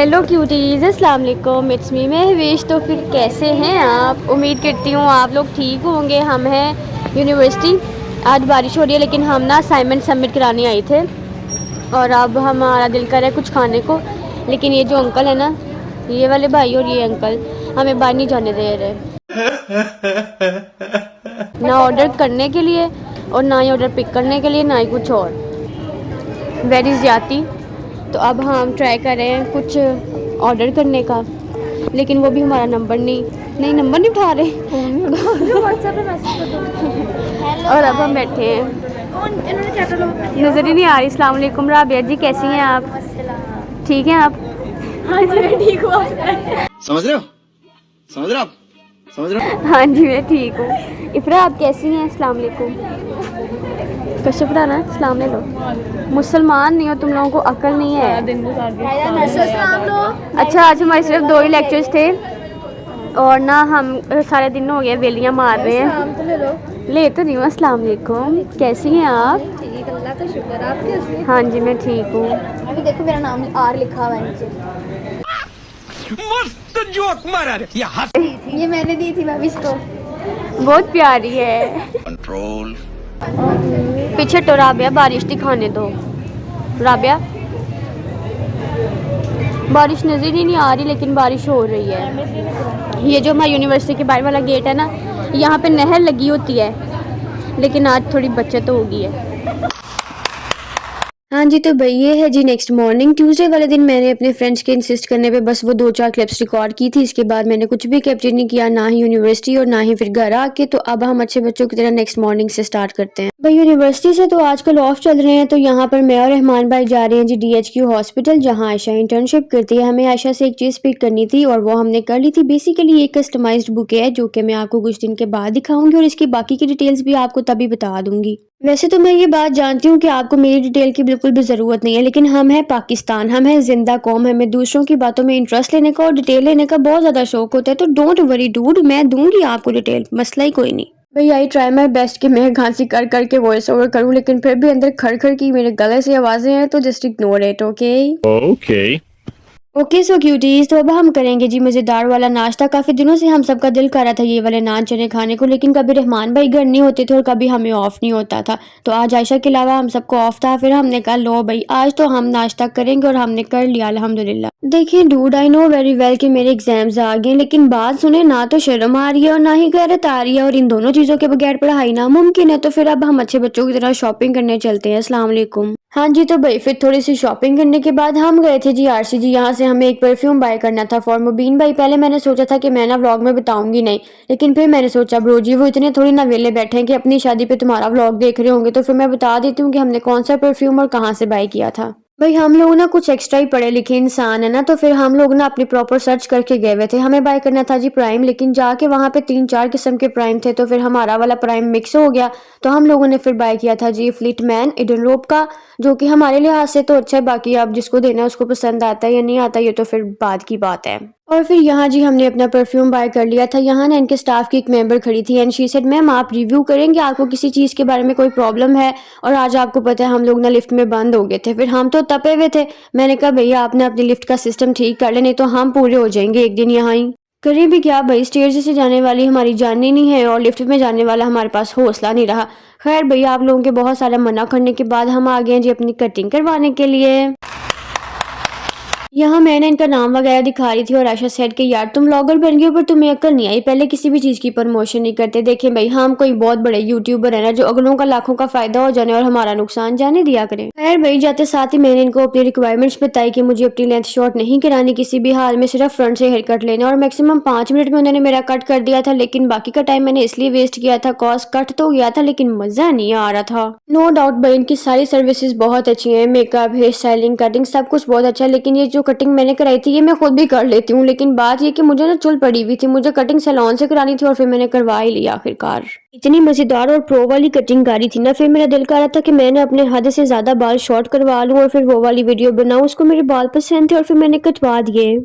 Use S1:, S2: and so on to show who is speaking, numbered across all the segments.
S1: Hello cuties, अस्सलाम वालेकुम, it's me Mahwish. तो फिर कैसे हैं आप? उम्मीद करती हूँ आप लोग ठीक होंगे। हम हैं यूनिवर्सिटी। आज बारिश हो रही है लेकिन हम ना असाइनमेंट सबमिट कराने आए थे और अब हमारा दिल कर रहा है कुछ खाने को, लेकिन ये जो अंकल है ना, ये वाले भाई और ये अंकल हमें बाहर नहीं जाने दे रहे ना ऑर्डर करने के लिए और ना ही ऑर्डर पिक करने के लिए, ना ही कुछ और। वेरी ज़्यादती। तो अब हम ट्राई कर रहे हैं कुछ ऑर्डर करने का, लेकिन वो भी हमारा नंबर नहीं नंबर नहीं उठा रहे
S2: व्हाट्सएप पे मैसेज कर दो।
S1: और अब हम बैठे हैं,
S2: इन्होंने क्या करो
S1: नज़र ही नहीं आ रही। अस्सलाम वालेकुम राबिया जी, कैसी हैं आप? ठीक हैं आप?
S2: हाँ जी मैं ठीक हूँ।
S3: समझ रहे हो समझ रहे हो आप समझ रहे हो।
S1: हाँ जी मैं ठीक हूँ। इफ़रा आप कैसी हैं? अस्सलाम वालेकुम। कश्यप राना सलाम ले लो। मुसलमान नहीं हो तुम लोगों को, अकल नहीं है। अच्छा आज हमारे सिर्फ 2 ही लेक्चर्स थे और ना हम सारे दिन हो गए वेलियाँ मार रहे हैं। ले तो नहीं हूँ। अस्सलाम वालेकुम, कैसी हैं आप?
S2: ठीक अल्लाह का शुक्र। आप कैसे?
S1: हाँ जी मैं ठीक हूँ।
S2: अभी देखो मेरा नाम आर लिखा हुआ है नीचे।
S4: मस्त जोक मारा रे
S2: ये मैंने दी थी भाभी को।
S1: बहुत प्यारी है।
S3: कंट्रोल।
S1: पीछे तो राबिया बारिश दिखाने दो। राबिया बारिश नज़र ही नहीं आ रही लेकिन बारिश हो रही है। ये जो हमारी यूनिवर्सिटी के बाहर वाला गेट है ना, यहाँ पे नहर लगी होती है लेकिन आज थोड़ी बचत हो गई है। हाँ जी, तो भाई ये है जी नेक्स्ट मॉर्निंग ट्यूसडे वाले दिन मैंने अपने फ्रेंड्स के इंसिस्ट करने पे बस वो 2-4 क्लिप्स रिकॉर्ड की थी। इसके बाद मैंने कुछ भी कैप्चर नहीं किया, ना ही यूनिवर्सिटी और ना ही फिर घर आके। तो अब हम अच्छे बच्चों की तरह नेक्स्ट मॉर्निंग से स्टार्ट करते हैं। भाई यूनिवर्सिटी से तो आजकल ऑफ चल रहे हैं, तो यहाँ पर मैं और रहमान भाई जा रहे हैं जी DHQ हॉस्पिटल, जहाँ आयशा इंटर्नशिप करती है। हमें आयशा से एक चीज़ पिक करनी थी और वो हमने कर ली थी। बेसिकली एक कस्टमाइज्ड बुक है जो कि मैं आपको कुछ दिन के बाद दिखाऊंगी और इसकी बाकी की डिटेल्स भी आपको तभी बता दूंगी। वैसे तो मैं ये बात जानती हूँ कि आपको मेरी डिटेल की बिल्कुल भी ज़रूरत नहीं है, लेकिन हम हैं पाकिस्तान, हम हैं जिंदा कौम, हमें दूसरों की बातों में इंटरेस्ट लेने का और डिटेल लेने का बहुत ज़्यादा शौक होता है। तो डोंट वरी डूड, मैं दूंगी आपको डिटेल, मसला ही कोई नहीं। भैया आई ट्राई माई बेस्ट कि मैं खांसी कर करके वॉइस ओवर करूँ, लेकिन फिर भी अंदर खड़ खड़ की मेरे गले से आवाज़ें हैं, तो just ignore it. Okay okay so cuties, तो अब हम करेंगे जी मज़ेदार वाला नाश्ता। काफ़ी दिनों से हम सबका दिल कर रहा था ये वाले नान चने खाने को, लेकिन कभी रहमान भाई घर नहीं होते थे और कभी हमें ऑफ नहीं होता था। तो आज आयशा के अलावा हम सबको ऑफ था। फिर हमने कहा लो भाई आज तो हम नाश्ता करेंगे और हमने कर लिया अल्हम्दुलिल्लाह। देखिए dude, I know very well कि मेरे एग्जाम्स आ गए, लेकिन बात सुने, ना तो शर्म आ रही है और ना ही गैरत आ रही है, और इन दोनों चीज़ों के बगैर पढ़ाई नामुमकिन है। तो फिर अब हम अच्छे बच्चों की तरह शॉपिंग करने चलते हैं। अस्सलाम वालेकुम। हाँ जी, तो भाई फिर थोड़ी सी शॉपिंग करने के बाद हम गए थे जी RCG। यहाँ से हमें एक परफ्यूम बाय करना था फॉर मुबीन भाई। पहले मैंने सोचा था कि मैं ना व्लॉग में बताऊंगी नहीं, लेकिन फिर मैंने सोचा ब्रो जी वो इतने थोड़ी ना वेले बैठे हैं कि अपनी शादी पे तुम्हारा व्लॉग देख रहे होंगे, तो फिर मैं बता देती हूँ कि हमने कौन सा परफ्यूम और कहाँ से बाय किया था। भाई हम लोग ना कुछ एक्स्ट्रा ही पढ़े लिखे इंसान है ना, तो फिर हम लोग ना अपनी प्रॉपर सर्च करके गए हुए थे। हमें बाय करना था जी प्राइम, लेकिन जाके वहाँ पे 3-4 किस्म के प्राइम थे, तो फिर हमारा वाला प्राइम मिक्स हो गया। तो हम लोगों ने फिर बाय किया था जी फ्लीटमैन ईडन रोप का, जो कि हमारे लिहाज से तो अच्छा है। बाकी आप जिसको देना है उसको पसंद आता है या नहीं आता, ये तो फिर बाद की बात है। और फिर यहाँ जी हमने अपना परफ्यूम बाय कर लिया था। यहाँ ना इनके स्टाफ की एक मेंबर खड़ी थी एंड शी सेड मैम आप रिव्यू करेंगे, आपको किसी चीज़ के बारे में कोई प्रॉब्लम है। और आज आपको पता है हम लोग ना लिफ्ट में बंद हो गए थे, फिर हम तो तपे हुए थे। मैंने कहा भैया आपने अपनी लिफ्ट का सिस्टम ठीक कर ले, नहीं तो हम पूरे हो जाएंगे एक दिन यहाँ ही। करें भी क्या भाई, स्टेज से जाने वाली हमारी जान नहीं है और लिफ्ट में जाने वाला हमारे पास हौसला नहीं रहा। खैर भैया आप लोगों के बहुत सारा मना करने के बाद हम आ गए हैं जी अपनी कटिंग करवाने के लिए। यहाँ मैंने इनका नाम वगैरह दिखा रही थी और आयशा सेड कि यार तुम ब्लॉगर बन गए हो पर तुम्हें अक्ल नहीं आई, पहले किसी भी चीज़ की प्रमोशन नहीं करते। देखें भाई हम कोई बहुत बड़े यूट्यूबर है ना जो अगलों का लाखों का फायदा हो जाने और हमारा नुकसान जाने दिया करें। खैर भाई जाते साथ ही मैंने इनको अपनी रिक्वायरमेंट्स बताई कि मुझे अपनी लेंथ शॉर्ट नहीं करानी किसी भी हाल में, सिर्फ फ्रंट से हेयर कट लेना, और मैक्सिमम 5 मिनट में उन्होंने मेरा कट कर दिया था। लेकिन बाकी का टाइम मैंने इसलिए वेस्ट किया था कॉज कट तो गया था लेकिन मजा नहीं आ रहा था। नो डाउट भाई इनकी सारी सर्विसेज बहुत अच्छी है, मेकअप हेयर स्टाइलिंग कटिंग सब कुछ बहुत अच्छा है। लेकिन ये जो कटिंग मैंने कराई थी ये मैं खुद भी कर लेती हूँ, लेकिन बात ये कि मुझे ना चुल पड़ी हुई थी, मुझे कटिंग सैलून से करानी थी और फिर मैंने करवा ही लिया आखिरकार। इतनी मजेदार और प्रो वाली कटिंग करी थी ना, फिर मेरा दिल कर रहा था कि मैंने अपने हद से ज्यादा बाल शॉर्ट करवा लूं और फिर वो वाली वीडियो बनाऊं। उसको मेरे बाल पसंद थे और फिर मैंने कटवा दिए।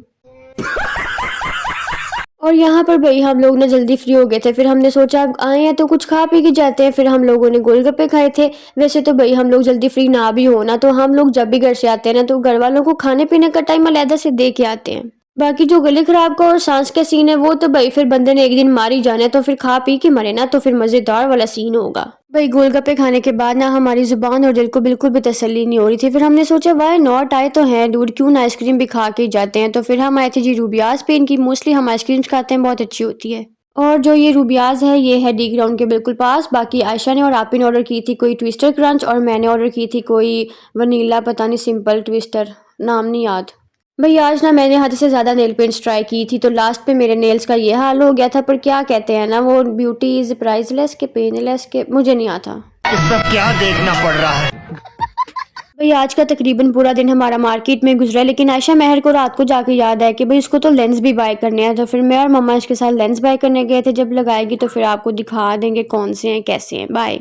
S1: और यहाँ पर भाई हम लोग ना जल्दी फ्री हो गए थे, फिर हमने सोचा अब आए हैं तो कुछ खा पी के जाते हैं। फिर हम लोगों ने गोलगप्पे खाए थे। वैसे तो भाई हम लोग जल्दी फ्री ना भी हो ना, तो हम लोग जब भी घर से आते हैं ना तो घर वालों को खाने पीने का टाइम अलहदा से दे के आते हैं। बाकी जो गले खराब का और सांस का सीन है वो तो भाई फिर बंदे ने एक दिन मार ही जाना है, तो फिर खा पी के मरे ना तो फिर मजेदार वाला सीन होगा। भाई गोलगप्पे खाने के बाद ना हमारी जुबान और दिल को बिल्कुल भी तसल्ली नहीं हो रही थी। फिर हमने सोचा वाई नॉट, आए तो हैं दूर, क्यों ना आइसक्रीम भी खा के ही जाते हैं। तो फिर हम आए थे जी रूबियाज पे। इनकी मोस्टली हम आइसक्रीम खाते हैं, बहुत अच्छी होती है। और जो ये रूबियाज है ये है डी ग्राउंड के बिल्कुल पास। बाकी आयशा ने और आपी ने ऑर्डर की थी कोई ट्विस्टर क्रंच, और मैंने ऑर्डर की थी कोई वनीला, पता नहीं सिंपल ट्विस्टर, नाम नहीं याद। भाई आज ना मैंने हद से ज़्यादा नेल पेंट्स ट्राई की थी, तो लास्ट पे मेरे नेल्स का ये हाल हो गया था। पर क्या कहते हैं ना, वो ब्यूटी इज़ प्राइसलेस के पेनलेस के, मुझे नहीं आता।
S3: इसका क्या देखना पड़ रहा है?
S1: भाई आज का तकरीबन पूरा दिन हमारा मार्केट में गुजरा, लेकिन आयशा महर को रात को जाके याद आया कि भाई उसको तो लेंस भी बाय करने हैं। तो फिर मैं और मम्मा इसके साथ लेंस बाय करने गए थे। जब लगाएगी तो फिर आपको दिखा देंगे कौन से हैं कैसे हैं। बाय।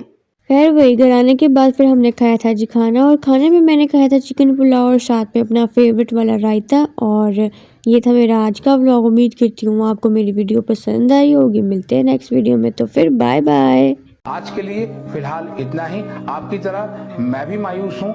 S1: खैर वही घर आने के बाद फिर हमने खाया था जी खाना, और खाने में मैंने खाया था चिकन पुलाव और साथ में अपना फेवरेट वाला रायता। और ये था मेरा आज का व्लॉग। उम्मीद करती हूँ आपको मेरी वीडियो पसंद आई होगी। मिलते हैं नेक्स्ट वीडियो में, तो फिर बाय बाय।
S4: आज के लिए फिलहाल इतना ही। आपकी तरह मैं भी मायूस हूँ।